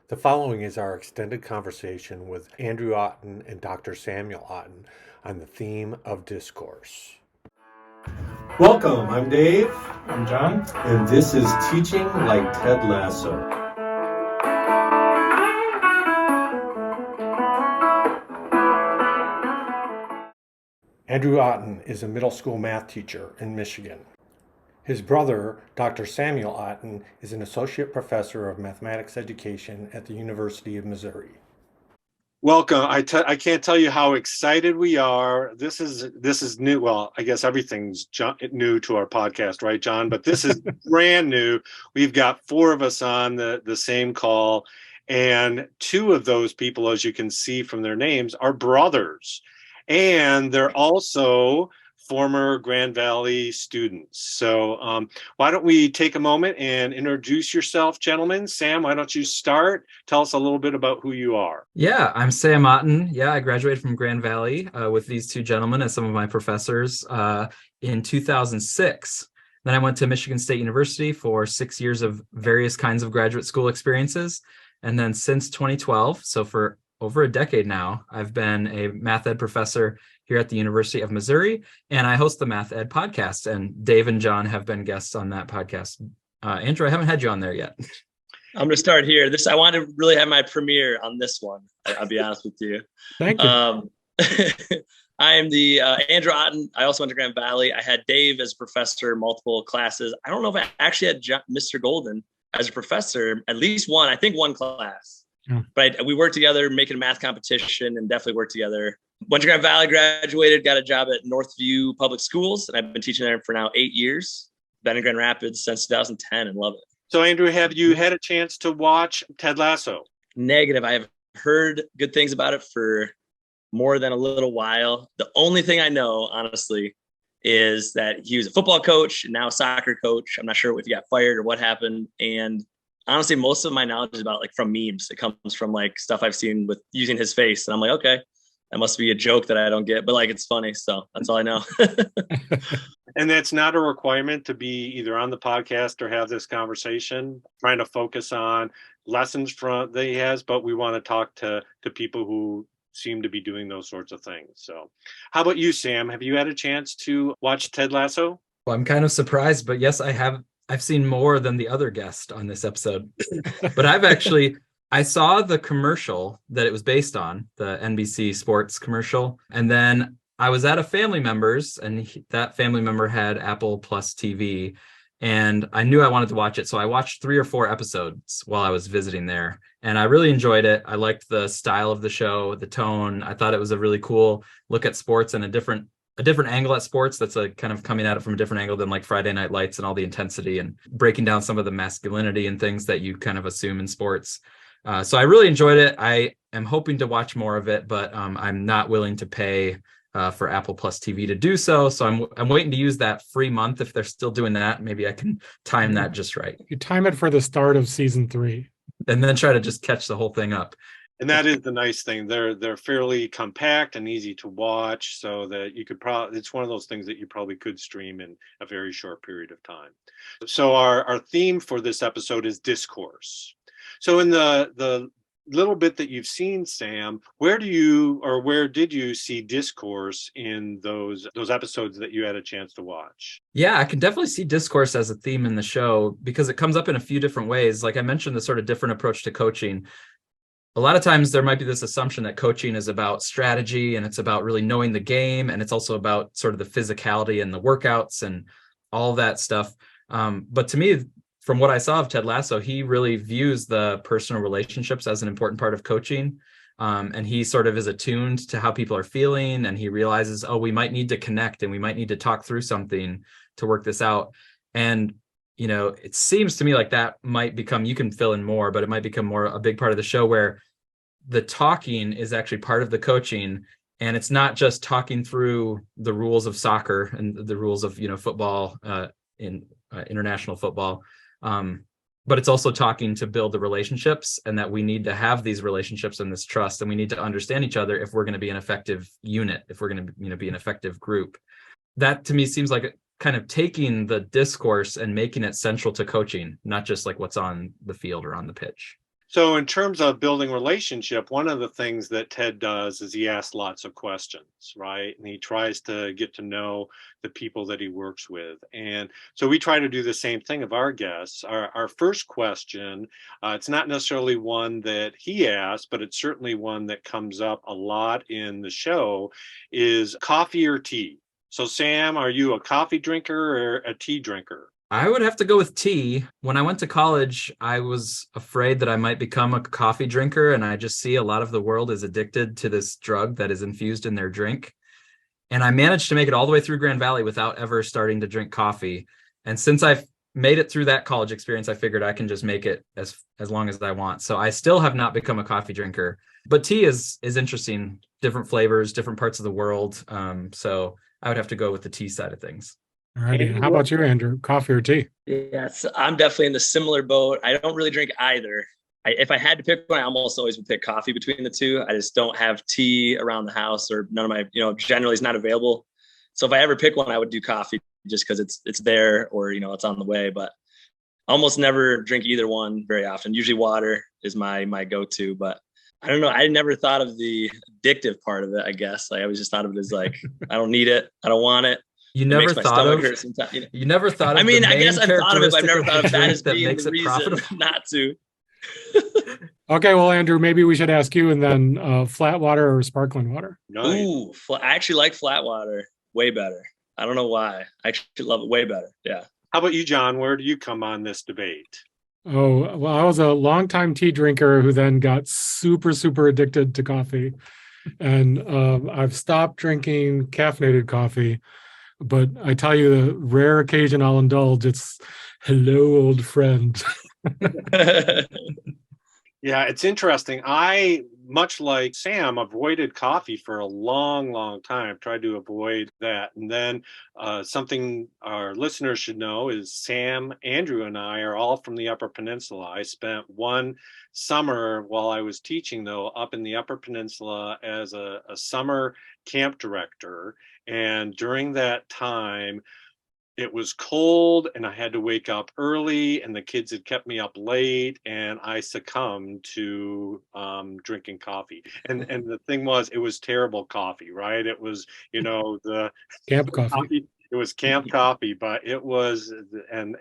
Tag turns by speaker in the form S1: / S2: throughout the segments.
S1: The following is our extended conversation with Andrew Otten and Dr. Samuel Otten on the theme of discourse. Welcome, I'm Dave.
S2: I'm John.
S1: And this is Teaching Like Ted Lasso. Andrew Otten is a middle school math teacher in Michigan. His brother, Dr. Samuel Otten, is an associate professor of mathematics education at the University of Missouri.
S3: Welcome. I can't tell you how excited we are. This is new. Well, I guess everything's new to our podcast, right, John? But this is brand new. We've got four of us on the same call, and two of those people, as you can see from their names, are brothers, and they're also former Grand Valley students. So why don't we take a moment and introduce yourself, gentlemen? Sam, why don't you start? Tell us a little bit about who you are.
S2: Yeah, I'm Sam Otten. Yeah, I graduated from Grand Valley with these two gentlemen as some of my professors in 2006. Then I went to Michigan State University for 6 years of various kinds of graduate school experiences. And then since 2012, so for over a decade now, I've been a math ed professor here at the University of Missouri, and I host the Math Ed podcast, and Dave and John have been guests on that podcast. Andrew, I haven't had you on there yet.
S4: I'm going to start here. I want to really have my premiere on this one. I'll be honest with you.
S2: Thank you.
S4: I am the Andrew Otten. I also went to Grand Valley. I had Dave as a professor, multiple classes. I don't know if I actually had Mr. Golden as a professor, at least one, I think one class. Yeah. But we worked together, making a math competition, and definitely worked together. Went to Grand Valley, graduated, got a job at Northview Public Schools, and I've been teaching there for now 8 years. Been in Grand Rapids since 2010 and love it.
S3: So, Andrew, have you had a chance to watch Ted Lasso?
S4: Negative. I have heard good things about it for more than a little while. The only thing I know, honestly, is that he was a football coach and now a soccer coach. I'm not sure if he got fired or what happened. And honestly, most of my knowledge is about from memes. It comes from stuff I've seen with using his face. And I'm like, okay, that must be a joke that I don't get, but it's funny. So that's all I know.
S3: And that's not a requirement to be either on the podcast or have this conversation, trying to focus on lessons that he has, but we want to talk to people who seem to be doing those sorts of things. So how about you, Sam? Have you had a chance to watch Ted Lasso?
S2: Well, I'm kind of surprised, but yes, I have. I've seen more than the other guest on this episode, but I saw the commercial that it was based on, the NBC Sports commercial. And then I was at a family member's, and that family member had Apple Plus TV, and I knew I wanted to watch it. So I watched 3 or 4 episodes while I was visiting there, and I really enjoyed it. I liked the style of the show, the tone. I thought it was a really cool look at sports and a different angle at sports that's kind of coming at it from a different angle than Friday Night Lights and all the intensity and breaking down some of the masculinity and things that you kind of assume in sports. So I really enjoyed it. I am hoping to watch more of it, but I'm not willing to pay for Apple Plus TV to do so. So I'm waiting to use that free month. If they're still doing that, maybe I can time that just right.
S5: You time it for the start of season 3.
S2: And then try to just catch the whole thing up.
S3: And that is the nice thing. They're fairly compact and easy to watch, so that you could it's one of those things that you probably could stream in a very short period of time. So our theme for this episode is discourse. So in the little bit that you've seen, Sam, where did you see discourse in those episodes that you had a chance to watch?
S2: Yeah, I can definitely see discourse as a theme in the show because it comes up in a few different ways. Like I mentioned, the sort of different approach to coaching. A lot of times there might be this assumption that coaching is about strategy and it's about really knowing the game, and it's also about sort of the physicality and the workouts and all that stuff. But to me, from what I saw of Ted Lasso, he really views the personal relationships as an important part of coaching. And he sort of is attuned to how people are feeling, and he realizes, we might need to connect and we might need to talk through something to work this out. And, it seems to me like that might become, you can fill in more, but it might become more a big part of the show where the talking is actually part of the coaching. And it's not just talking through the rules of soccer and the rules of, football in international football. But it's also talking to build the relationships, and that we need to have these relationships and this trust, and we need to understand each other if we're going to be an effective unit, if we're going to, be an effective group. That to me seems like kind of taking the discourse and making it central to coaching, not just what's on the field or on the pitch.
S3: So in terms of building relationship, one of the things that Ted does is he asks lots of questions, right? And he tries to get to know the people that he works with. And so we try to do the same thing of our guests. Our first question, it's not necessarily one that he asks, but it's certainly one that comes up a lot in the show, is coffee or tea? So Sam, are you a coffee drinker or a tea drinker?
S2: I would have to go with tea. When I went to college, I was afraid that I might become a coffee drinker, and I just see a lot of the world is addicted to this drug that is infused in their drink. And I managed to make it all the way through Grand Valley without ever starting to drink coffee. And since I've made it through that college experience, I figured I can just make it as long as I want. So I still have not become a coffee drinker, but tea is interesting, different flavors, different parts of the world. So I would have to go with the tea side of things.
S5: All righty. How about you, Andrew? Coffee or tea?
S4: Yes, I'm definitely in the similar boat. I don't really drink either. If I had to pick one, I almost always would pick coffee between the two. I just don't have tea around the house, or none of my, generally is not available. So if I ever pick one, I would do coffee just because it's there, or, it's on the way. But I almost never drink either one very often. Usually water is my go-to, but I don't know. I never thought of the addictive part of it, I guess. I always just thought of it as like, I don't need it. I don't want it.
S2: You never thought of you never thought of
S4: I mean, I guess I've thought of it, but I've never thought of that as
S2: that
S4: being
S2: makes
S4: the
S2: it
S4: reason
S2: profitable.
S4: not to.
S5: Okay, well, Andrew, maybe we should ask you, and then flat water or sparkling water?
S3: Nice.
S4: Ooh, I actually like flat water way better. I don't know why. I actually love it way better. Yeah.
S3: How about you, John? Where do you come on this debate?
S5: Oh, well, I was a longtime tea drinker who then got super, super addicted to coffee. And I've stopped drinking caffeinated coffee. But I tell you, the rare occasion I'll indulge, it's hello, old friend.
S3: Yeah, it's interesting. I, much like Sam, avoided coffee for a long, long time, tried to avoid that. And then something our listeners should know is Sam, Andrew, and I are all from the Upper Peninsula. I spent one summer while I was teaching, though, up in the Upper Peninsula as a summer camp director. And during that time, it was cold and I had to wake up early, and the kids had kept me up late, and I succumbed to drinking coffee. And the thing was, it was terrible coffee, right? It was, the
S5: Camp coffee.
S3: it was camp coffee, but it was, and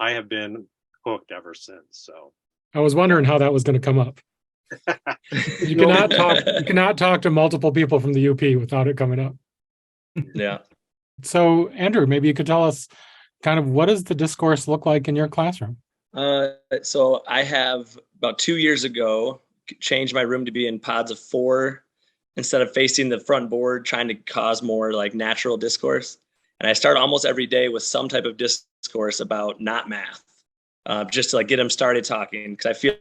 S3: I have been hooked ever since. So
S5: I was wondering how that was going to come up. You cannot talk to multiple people from the UP without it coming up.
S4: Yeah.
S5: So, Andrew, maybe you could tell us kind of what does the discourse look like in your classroom?
S4: So I have about 2 years ago changed my room to be in pods of 4 instead of facing the front board, trying to cause more like natural discourse. And I start almost every day with some type of discourse about not math, just to like get them started talking. Because I feel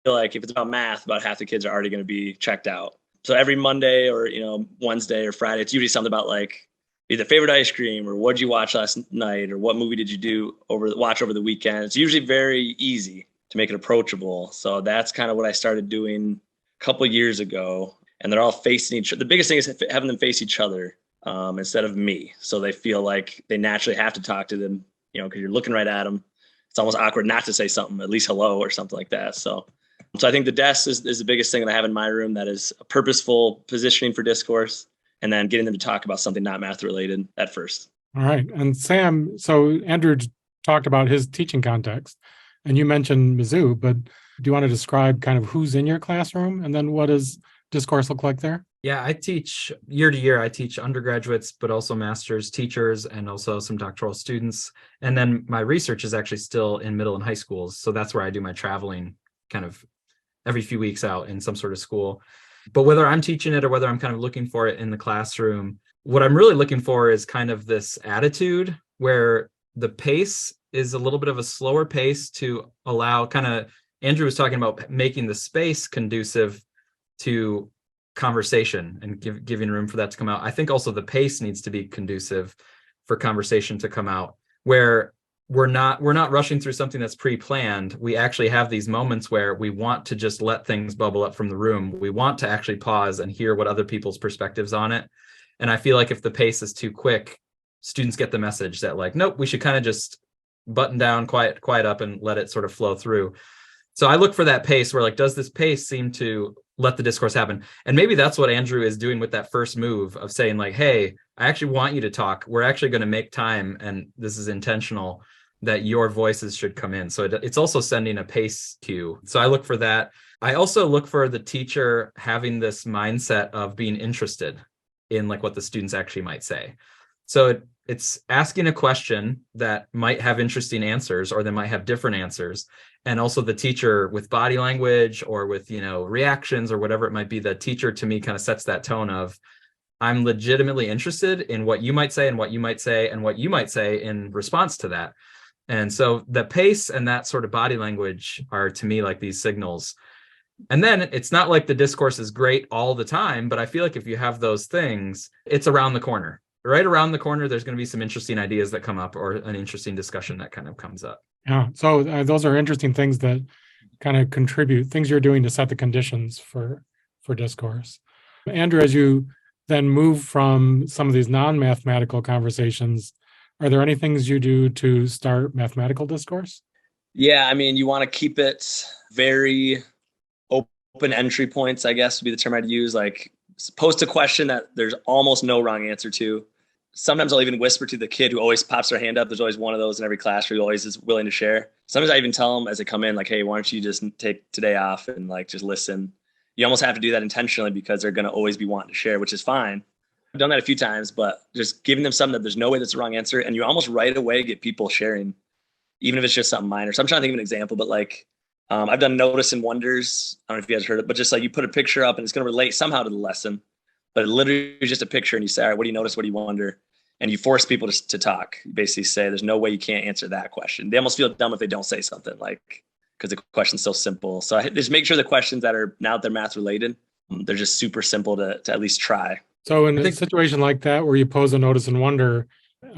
S4: like if it's about math, about half the kids are already going to be checked out. So every Monday or Wednesday or Friday, it's usually something about like either favorite ice cream or what'd you watch last night or what movie did you watch over the weekend. It's usually very easy to make it approachable. So that's kind of what I started doing a couple of years ago. And they're all facing each other. The biggest thing is having them face each other instead of me. So they feel like they naturally have to talk to them, because you're looking right at them. It's almost awkward not to say something, at least hello or something like that. So I think the desk is the biggest thing that I have in my room that is a purposeful positioning for discourse, and then getting them to talk about something not math related at first.
S5: All right. And Sam, so Andrew talked about his teaching context, and you mentioned Mizzou, but do you want to describe kind of who's in your classroom, and then what does discourse look like there?
S2: Yeah, I teach year to year. I teach undergraduates, but also master's teachers and also some doctoral students. And then my research is actually still in middle and high schools. So that's where I do my traveling kind of every few weeks out in some sort of school. But whether I'm teaching it or whether I'm kind of looking for it in the classroom, what I'm really looking for is kind of this attitude where the pace is a little bit of a slower pace to allow kind of, Andrew was talking about making the space conducive to conversation and giving room for that to come out. I think also the pace needs to be conducive for conversation to come out, where we're not rushing through something that's pre-planned. We actually have these moments where we want to just let things bubble up from the room. We want to actually pause and hear what other people's perspectives on it. And I feel like if the pace is too quick, students get the message that like, nope, we should kind of just button down, quiet up and let it sort of flow through. So I look for that pace where like, does this pace seem to let the discourse happen? And maybe that's what Andrew is doing with that first move of saying like, hey, I actually want you to talk. We're actually going to make time, and this is intentional, that your voices should come in. So it's also sending a pace cue. So I look for that. I also look for the teacher having this mindset of being interested in like what the students actually might say. So it's asking a question that might have interesting answers, or they might have different answers. And also the teacher with body language or with, reactions or whatever it might be, the teacher to me kind of sets that tone of, I'm legitimately interested in what you might say and what you might say and what you might say in response to that. And so the pace and that sort of body language are to me like these signals. And then it's not like the discourse is great all the time, but I feel like if you have those things, it's around the corner. Right around the corner, there's going to be some interesting ideas that come up, or an interesting discussion that kind of comes up.
S5: Yeah. So those are interesting things that kind of contribute, things you're doing to set the conditions for discourse. Andrew, as you then move from some of these non-mathematical conversations, are there any things you do to start mathematical discourse?
S4: Yeah, I mean, you want to keep it very open entry points, I guess would be the term I'd use. Like, post a question that there's almost no wrong answer to. Sometimes I'll even whisper to the kid who always pops their hand up. There's always one of those in every class who always is willing to share. Sometimes I even tell them as they come in, like, hey, why don't you just take today off and like just listen? You almost have to do that intentionally because they're going to always be wanting to share, which is fine. I've done that a few times, but just giving them something that there's no way that's the wrong answer. And you almost right away get people sharing, even if it's just something minor. So I'm trying to think of an example, but like I've done Notice and Wonders. I don't know if you guys heard it, but just like you put a picture up and it's going to relate somehow to the lesson. But it literally is just a picture and you say, all right, what do you notice? What do you wonder? And you force people to talk. You basically say, there's no way you can't answer that question. They almost feel dumb if they don't say something, like, because the question's so simple. So I just make sure the questions that are, now that they're math related, they're just super simple to at least try.
S5: So in a situation like that, where you pose a notice and wonder,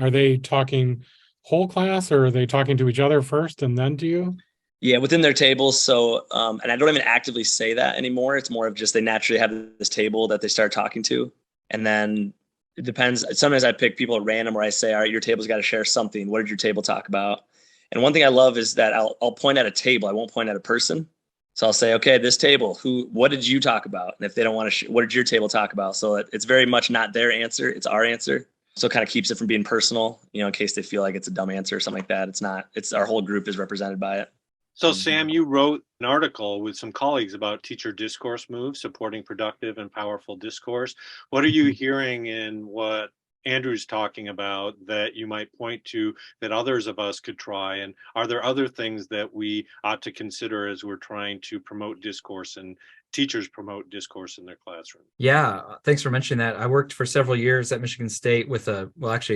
S5: are they talking whole class, or are they talking to each other first and then to you?
S4: Yeah, within their tables. So, and I don't even actively say that anymore. It's more of just they naturally have this table that they start talking to. And then it depends. Sometimes I pick people at random where I say, all right, your table's got to share something. What did your table talk about? And one thing I love is that I'll point at a table. I won't point at a person. So I'll say, okay, this table, what did you talk about? And if they don't want to, what did your table talk about? So it's very much not their answer. It's our answer. So it kind of keeps it from being personal, in case they feel like it's a dumb answer or something like that. It's not, it's our whole group is represented by it.
S3: So, Sam, you wrote an article with some colleagues about teacher discourse moves, supporting productive and powerful discourse. What are you hearing in what Andrew's talking about that you might point to that others of us could try? And are there other things that we ought to consider as we're trying to promote discourse and teachers promote discourse in their classroom?
S2: Yeah, thanks for mentioning that. I worked for several years at Michigan State with a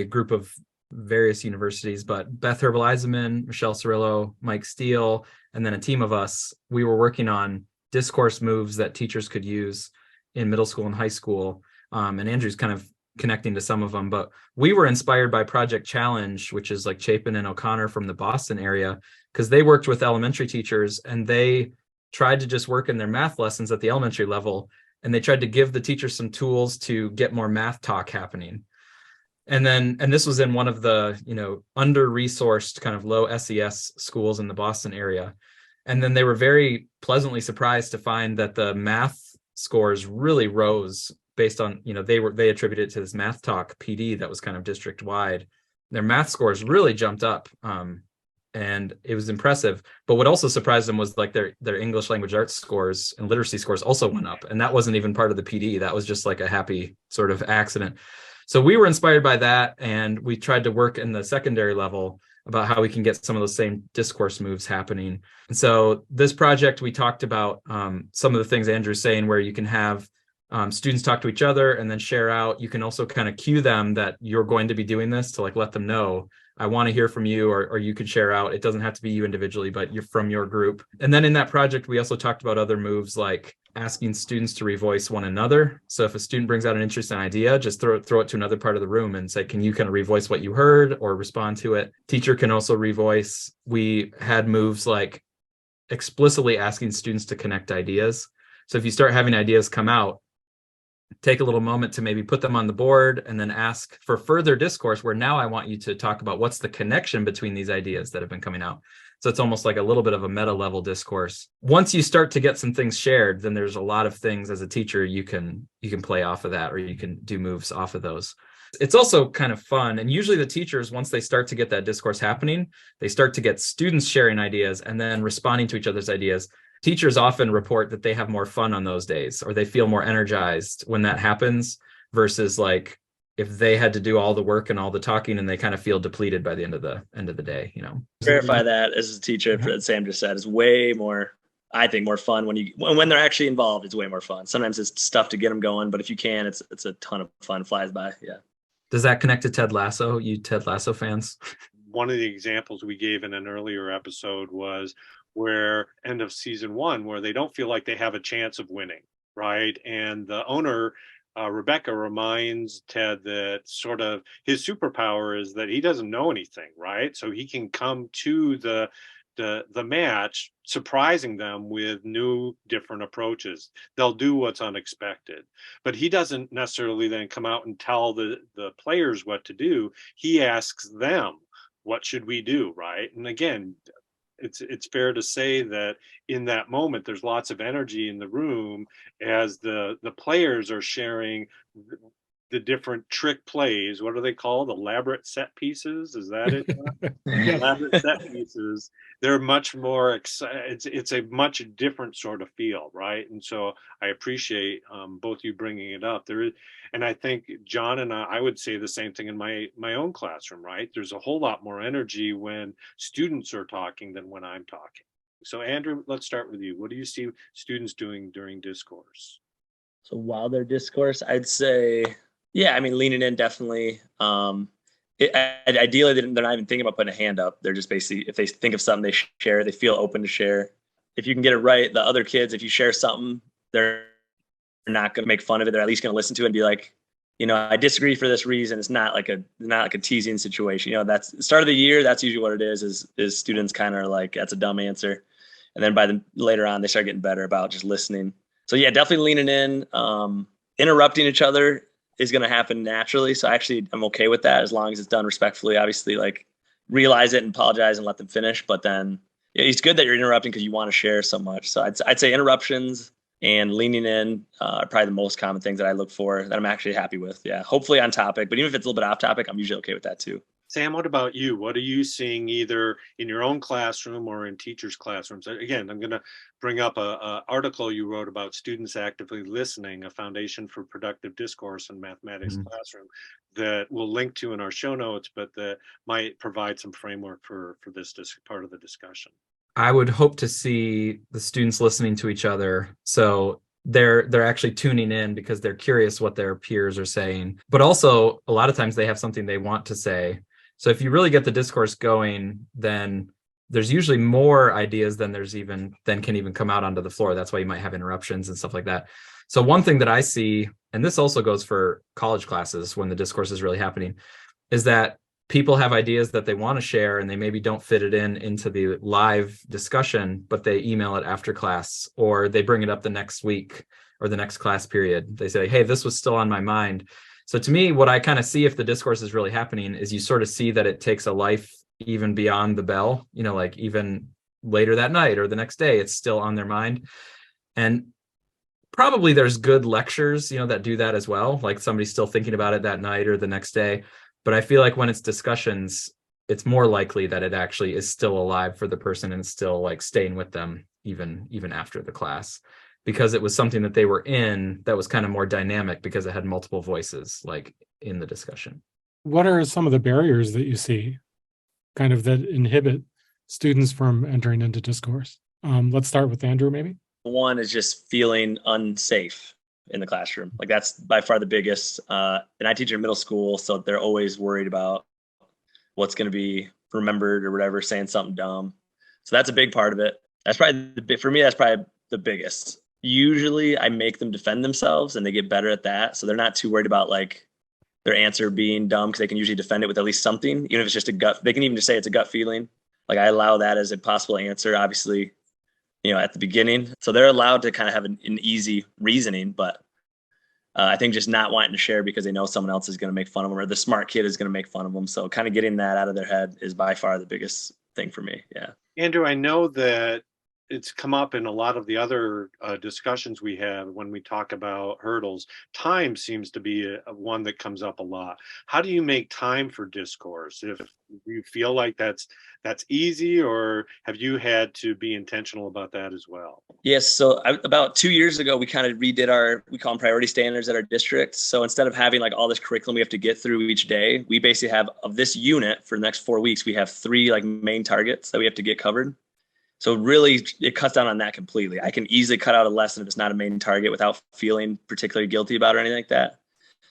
S2: group of various universities, but Beth Herbal-Eisenman, Michelle Cirillo, Mike Steele, and then a team of us. We were working on discourse moves that teachers could use in middle school and high school. And Andrew's kind of connecting to some of them, but we were inspired by Project Challenge, which is like Chapin and O'Connor from the Boston area, because they worked with elementary teachers and they tried to just work in their math lessons at the elementary level. And they tried to give the teachers some tools to get more math talk happening. And this was in one of the, under-resourced kind of low SES schools in the Boston area. And then they were very pleasantly surprised to find that the math scores really rose based on, they attributed it to this math talk PD that was kind of district wide. Their math scores really jumped up. And it was impressive. But what also surprised them was like their English language arts scores and literacy scores also went up. And that wasn't even part of the PD. That was just like a happy sort of accident. So we were inspired by that, and we tried to work in the secondary level about how we can get some of those same discourse moves happening. And so this project, we talked about some of the things Andrew's saying, where you can have students talk to each other and then share out. You can also kind of cue them that you're going to be doing this, to like let them know, I want to hear from you, or you could share out. It doesn't have to be you individually, but you're from your group. And then in that project, we also talked about other moves like asking students to revoice one another. So if a student brings out an interesting idea, just throw it to another part of the room and say, can you kind of revoice what you heard or respond to it? Teacher can also revoice. We had moves like explicitly asking students to connect ideas. So if you start having ideas come out, take a little moment to maybe put them on the board and then ask for further discourse, where now I want you to talk about what's the connection between these ideas that have been coming out. So it's almost like a little bit of a meta level discourse. Once you start to get some things shared, then there's a lot of things as a teacher you can play off of that, or you can do moves off of those. It's also kind of fun. And usually the teachers, once they start to get that discourse happening, they start to get students sharing ideas and then responding to each other's ideas. Teachers often report that they have more fun on those days, or they feel more energized when that happens, versus like if they had to do all the work and all the talking and they kind of feel depleted by the end of the day, you know.
S4: Verify that as a teacher, that Sam just said, is way more, I think, more fun when they're actually involved. It's way more fun. Sometimes it's tough to get them going, but if you can, it's a ton of fun. Flies by. Yeah.
S2: Does that connect to Ted Lasso? You Ted Lasso fans?
S3: One of the examples we gave in an earlier episode was where end of season 1, where they don't feel like they have a chance of winning, right? And the owner, Rebecca, reminds Ted that sort of his superpower is that he doesn't know anything, right? So he can come to the match, surprising them with new, different approaches. They'll do what's unexpected, but he doesn't necessarily then come out and tell the players what to do. He asks them, what should we do, right? And again, it's fair to say that in that moment, there's lots of energy in the room as the players are sharing the different trick plays. What are they called? Elaborate set pieces? Is that it? Elaborate set pieces. They're much more it's a much different sort of feel, right? And so I appreciate both you bringing it up. And I think John and I would say the same thing in my own classroom, right? There's a whole lot more energy when students are talking than when I'm talking. So Andrew, let's start with you. What do you see students doing during discourse?
S4: So while they're discourse, I'd say, yeah, I mean, leaning in definitely. Ideally, they're not even thinking about putting a hand up. They're just basically, if they think of something, they share. They feel open to share. If you can get it right, the other kids, if you share something, they're not going to make fun of it. They're at least going to listen to it and be like, I disagree for this reason. It's not like a teasing situation. That's the start of the year. That's usually what it is students kind of are like, that's a dumb answer. And then later on, they start getting better about just listening. So yeah, definitely leaning in. Interrupting each other is going to happen naturally. So actually, I'm okay with that as long as it's done respectfully. Obviously, like realize it and apologize and let them finish. But then it's good that you're interrupting because you want to share so much. So I'd say interruptions and leaning in are probably the most common things that I look for that I'm actually happy with. Yeah, hopefully on topic. But even if it's a little bit off topic, I'm usually okay with that too.
S3: Sam, what about you? What are you seeing either in your own classroom or in teachers' classrooms? Again, I'm going to bring up an article you wrote about students actively listening, a foundation for productive discourse in mathematics classroom, that we'll link to in our show notes, but that might provide some framework for this part of the discussion.
S2: I would hope to see the students listening to each other. So they're actually tuning in because they're curious what their peers are saying. But also, a lot of times they have something they want to say. So if you really get the discourse going, then there's usually more ideas than can even come out onto the floor. That's why you might have interruptions and stuff like that. So one thing that I see, and this also goes for college classes when the discourse is really happening, is that people have ideas that they want to share and they maybe don't fit it into the live discussion, but they email it after class, or they bring it up the next week or the next class period. They say, hey, this was still on my mind. So to me, what I kind of see if the discourse is really happening is you sort of see that it takes a life even beyond the bell, like even later that night or the next day, it's still on their mind. And probably there's good lectures, that do that as well. Like somebody's still thinking about it that night or the next day. But I feel like when it's discussions, it's more likely that it actually is still alive for the person and still like staying with them even after the class, because it was something that they were in that was kind of more dynamic because it had multiple voices like in the discussion.
S5: What are some of the barriers that you see kind of that inhibit students from entering into discourse? Let's start with Andrew, maybe.
S4: One is just feeling unsafe in the classroom. Like that's by far the biggest. And I teach in middle school, so they're always worried about what's going to be remembered or whatever, saying something dumb. So that's a big part of it. That's probably for me, that's probably the biggest. Usually I make them defend themselves and they get better at that. So they're not too worried about like their answer being dumb because they can usually defend it with at least something, even if it's just a gut. They can even just say it's a gut feeling. Like I allow that as a possible answer, obviously, at the beginning. So they're allowed to kind of have an easy reasoning, but I think just not wanting to share because they know someone else is going to make fun of them or the smart kid is going to make fun of them. So kind of getting that out of their head is by far the biggest thing for me. Yeah.
S3: Andrew, I know that it's come up in a lot of the other discussions we have when we talk about hurdles. Time seems to be one that comes up a lot. How do you make time for discourse? If you feel like that's easy, or have you had to be intentional about that as well?
S4: Yes. So about 2 years ago, we kind of redid we call them priority standards at our district. So instead of having like all this curriculum we have to get through each day, we basically have of this unit for the next 4 weeks, we have 3 like main targets that we have to get covered. So really, it cuts down on that completely. I can easily cut out a lesson if it's not a main target without feeling particularly guilty about it or anything like that.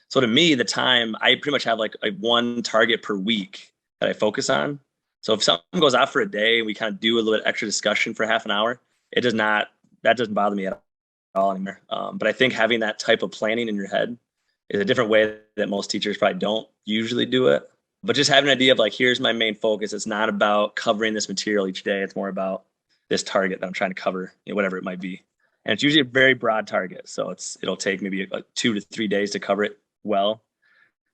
S4: So to me, the time, I pretty much have like a 1 target per week that I focus on. So if something goes out for a day, we kind of do a little bit extra discussion for half an hour. That doesn't bother me at all anymore. But I think having that type of planning in your head is a different way that most teachers probably don't usually do it. But just having an idea of like, here's my main focus. It's not about covering this material each day. It's more about this target that I'm trying to cover, whatever it might be. And it's usually a very broad target. So it'll take maybe 2 to 3 days to cover it well,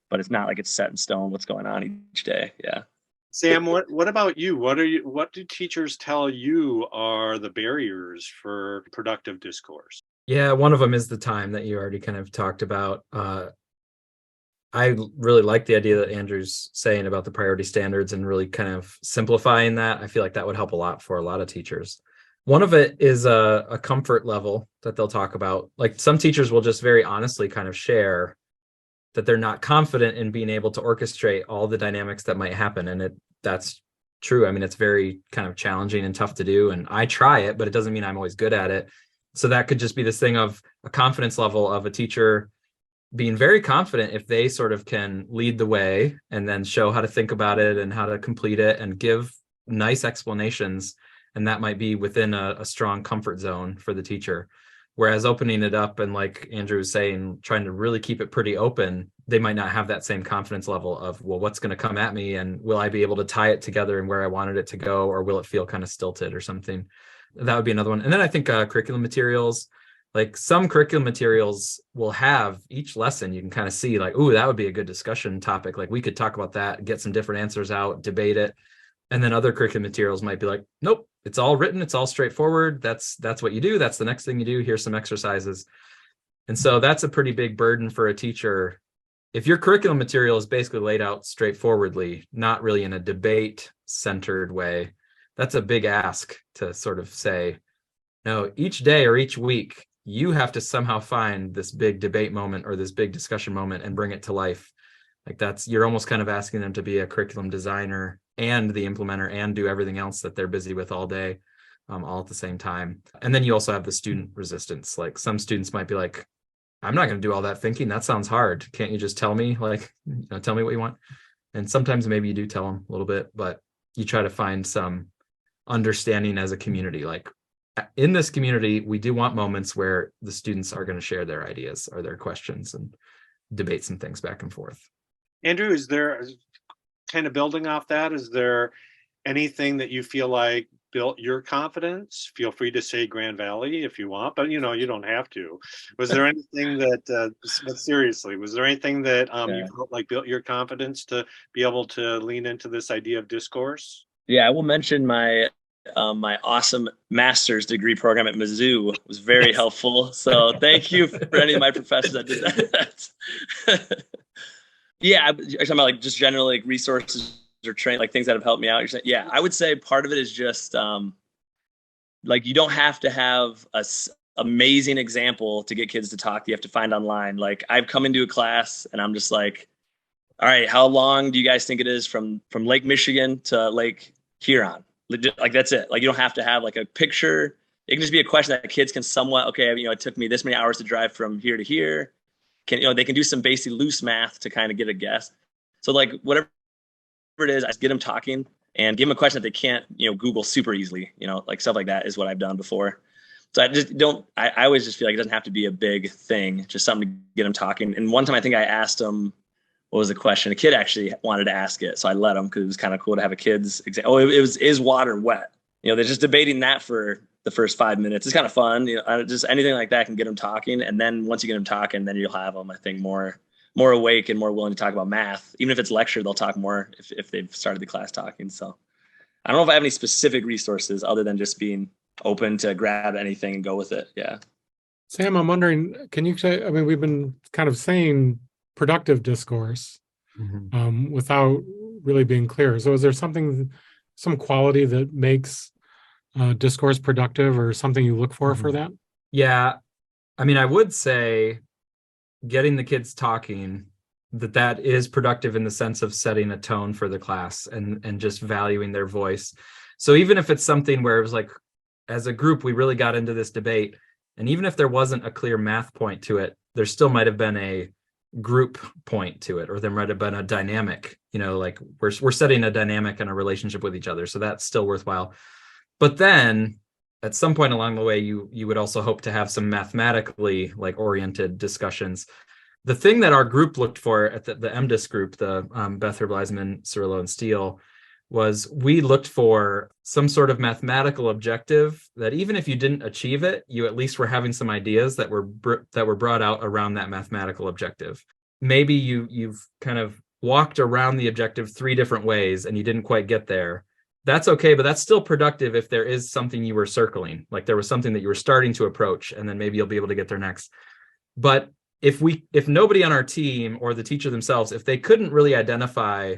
S4: but it's not like it's set in stone what's going on each day. Yeah.
S3: Sam, what about you? What do teachers tell you are the barriers for productive discourse?
S2: Yeah, one of them is the time that you already kind of talked about. I really like the idea that Andrew's saying about the priority standards and really kind of simplifying that. I feel like that would help a lot for a lot of teachers. One of it is a comfort level that they'll talk about. Like some teachers will just very honestly kind of share that they're not confident in being able to orchestrate all the dynamics that might happen. And that's true. I mean, it's very kind of challenging and tough to do. And I try it, but it doesn't mean I'm always good at it. So that could just be this thing of a confidence level of a teacher being very confident if they sort of can lead the way and then show how to think about it and how to complete it and give nice explanations. And that might be within a strong comfort zone for the teacher. Whereas opening it up and like Andrew was saying, trying to really keep it pretty open, they might not have that same confidence level of, well, what's going to come at me and will I be able to tie it together and where I wanted it to go, or will it feel kind of stilted or something? That would be another one. And then I think curriculum materials, like some curriculum materials will have each lesson, you can kind of see like, ooh, that would be a good discussion topic. Like we could talk about that, get some different answers out, debate it. And then other curriculum materials might be like, nope, it's all written. It's all straightforward. That's what you do. That's the next thing you do. Here's some exercises. And so that's a pretty big burden for a teacher. If your curriculum material is basically laid out straightforwardly, not really in a debate centered way, that's a big ask to sort of say, no, each day or each week, you have to somehow find this big debate moment or this big discussion moment and bring it to life. Like you're almost kind of asking them to be a curriculum designer and the implementer and do everything else that they're busy with all day, all at the same time. And then you also have the student resistance. Like some students might be like, I'm not going to do all that thinking. That sounds hard. Can't you just tell me, like, tell me what you want? And sometimes maybe you do tell them a little bit, but you try to find some understanding as a community. Like in this community, we do want moments where the students are going to share their ideas or their questions and debate some things back and forth.
S3: Andrew, is there kind of building off that? Is there anything that you feel like built your confidence? Feel free to say Grand Valley if you want, but you don't have to. Was there anything that, but seriously, was there anything that you felt like built your confidence to be able to lean into this idea of discourse?
S4: Yeah, I will mention my awesome master's degree program at Mizzou was very helpful. So thank you for any of my professors that did that. Yeah, you're talking about like just generally like resources or train, like things that have helped me out. You're saying, yeah, I would say part of it is just like you don't have to have a amazing example to get kids to talk. You have to find online. Like I've come into a class and I'm just like, all right, how long do you guys think it is from Lake Michigan to Lake Huron? Like that's it. Like you don't have to have like a picture. It can just be a question that kids can somewhat, okay, it took me this many hours to drive from here to here. They can do some basic loose math to kind of get a guess. So like whatever it is, I just get them talking and give them a question that they can't, Google super easily, like stuff like that is what I've done before. So I always just feel like it doesn't have to be a big thing, just something to get them talking. And one time I think I asked them, what was the question? A kid actually wanted to ask it. So I let them because it was kind of cool to have a kid's exam. Oh, it was, is water wet? They're just debating that for the first 5 minutes. It's kind of fun. Just anything like that can get them talking. And then once you get them talking, then you'll have them, I think, more awake and more willing to talk about math. Even if it's lecture, they'll talk more if they've started the class talking. So I don't know if I have any specific resources other than just being open to grab anything and go with it. Yeah.
S5: Sam, I'm wondering, can you say, I mean, we've been kind of saying productive discourse without really being clear. So is there something, some quality that makes discourse productive, or something you look for that?
S2: Yeah. I mean, I would say getting the kids talking, that is productive in the sense of setting a tone for the class and just valuing their voice. So even if it's something where it was like, as a group, we really got into this debate, and even if there wasn't a clear math point to it, there still might have been a group point to it, or there might have been a dynamic, like we're setting a dynamic and a relationship with each other. So that's still worthwhile. But then at some point along the way, you would also hope to have some mathematically like oriented discussions. The thing that our group looked for at the MDIS group, the Beth Herbleisman, Cirillo, and Steele, was we looked for some sort of mathematical objective that even if you didn't achieve it, you at least were having some ideas that were brought out around that mathematical objective. Maybe you've kind of walked around the objective 3 different ways and you didn't quite get there. That's okay, but that's still productive if there is something you were circling, like there was something that you were starting to approach, and then maybe you'll be able to get there next. But if nobody on our team or the teacher themselves, if they couldn't really identify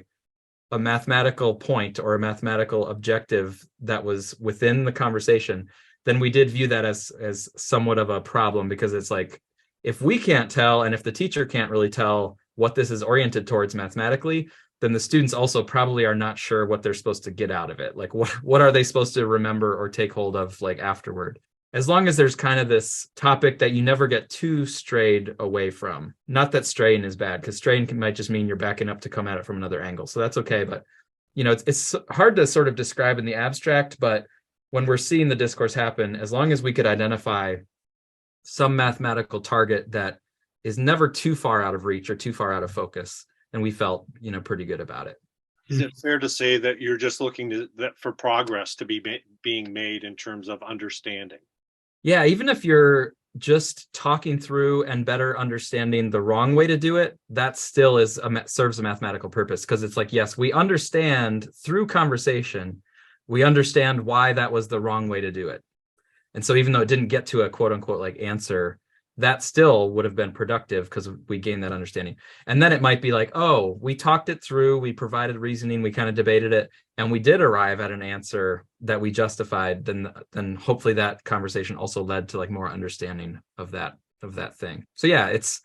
S2: a mathematical point or a mathematical objective that was within the conversation, then we did view that as somewhat of a problem, because it's like, if we can't tell, and if the teacher can't really tell what this is oriented towards mathematically, then the students also probably are not sure what they're supposed to get out of it. Like what are they supposed to remember or take hold of like afterward? As long as there's kind of this topic that you never get too strayed away from. Not that straying is bad, because straying might just mean you're backing up to come at it from another angle. So that's okay. But, it's hard to sort of describe in the abstract, but when we're seeing the discourse happen, as long as we could identify some mathematical target that is never too far out of reach or too far out of focus, and we felt, pretty good about it.
S3: Is it fair to say that you're just looking for progress to be being made in terms of understanding?
S2: Yeah, even if you're just talking through and better understanding the wrong way to do it, that still serves a mathematical purpose, because it's like, yes, we understand through conversation, we understand why that was the wrong way to do it. And so even though it didn't get to a quote unquote like answer, that still would have been productive because we gained that understanding. And then it might be like, oh, we talked it through, we provided reasoning, we kind of debated it, and we did arrive at an answer that we justified. Then hopefully that conversation also led to like more understanding of that thing. So yeah, it's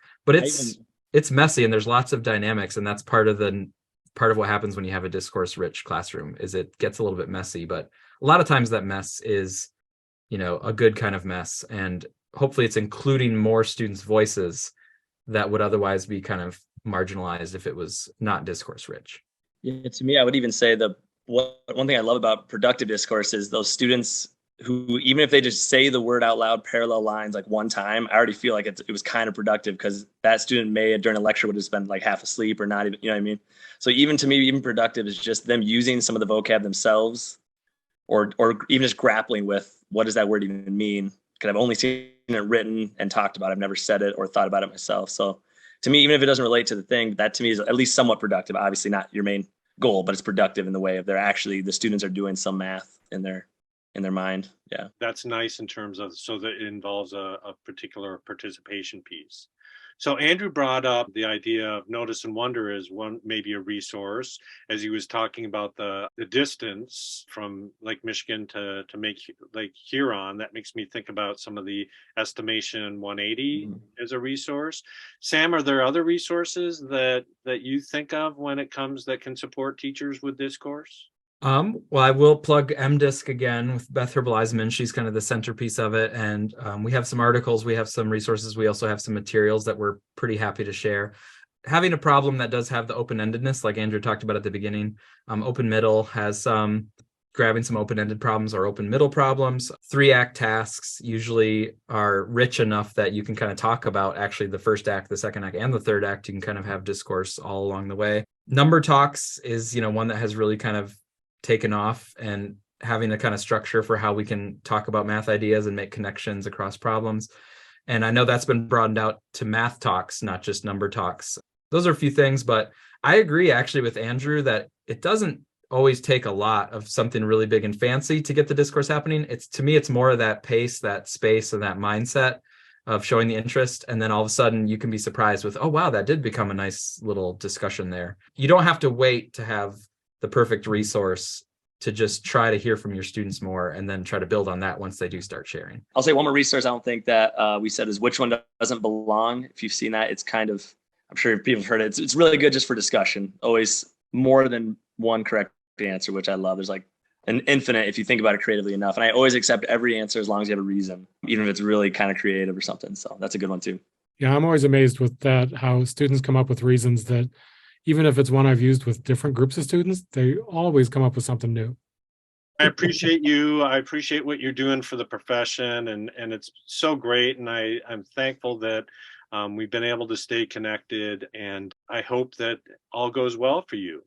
S2: messy, and there's lots of dynamics, and that's part of what happens when you have a discourse rich classroom, is it gets a little bit messy, but a lot of times that mess is, a good kind of mess, and hopefully it's including more students' voices that would otherwise be kind of marginalized if it was not discourse rich.
S4: Yeah, to me, I would even say one thing I love about productive discourse is those students who, even if they just say the word out loud, parallel lines, like one time, I already feel like it was kind of productive, because that student may during a lecture would have spent like half asleep or not even, you know what I mean? So even to me, even productive is just them using some of the vocab themselves, or even just grappling with what does that word even mean? Because I've only seen it written and talked about. I've never said it or thought about it myself. So to me, even if it doesn't relate to the thing, that to me is at least somewhat productive. Obviously not your main goal, but it's productive in the way of the students are doing some math in their mind. Yeah.
S3: That's nice in terms of, so that it involves a particular participation piece. So Andrew brought up the idea of notice and wonder as one, maybe a resource, as he was talking about the distance from Lake Michigan to Lake Huron. That makes me think about some of the estimation 180 as a resource. Sam, are there other resources that you think of when it comes that can support teachers with discourse?
S2: Well, I will plug MDisc again with Beth Herbleisman. She's kind of the centerpiece of it. And we have some articles, we have some resources. We also have some materials that we're pretty happy to share. Having a problem that does have the open-endedness, like Andrew talked about at the beginning, Open Middle has grabbing some open-ended problems or open middle problems. 3-act tasks usually are rich enough that you can kind of talk about actually the first act, the second act, and the third act. You can kind of have discourse all along the way. Number talks is, one that has really kind of taken off, and having a kind of structure for how we can talk about math ideas and make connections across problems. And I know that's been broadened out to math talks, not just number talks. Those are a few things, but I agree actually with Andrew that it doesn't always take a lot of something really big and fancy to get the discourse happening. It's, to me, it's more of that pace, that space, and that mindset of showing the interest. And then all of a sudden you can be surprised with, oh, wow, that did become a nice little discussion there. You don't have to wait to have the perfect resource to just try to hear from your students more and then try to build on that once they do start sharing.
S4: I'll say one more resource I don't think that we said is Which One Doesn't Belong. If you've seen that, it's kind of, I'm sure people have heard it. It's really good just for discussion. Always more than one correct answer, which I love. There's like an infinite if you think about it creatively enough. And I always accept every answer as long as you have a reason, even if it's really kind of creative or something. So that's a good one too.
S5: Yeah, I'm always amazed with that, how students come up with reasons that even if it's one I've used with different groups of students, they always come up with something new.
S3: I appreciate you. I appreciate what you're doing for the profession, and it's so great. And I'm thankful that we've been able to stay connected, and I hope that all goes well for you.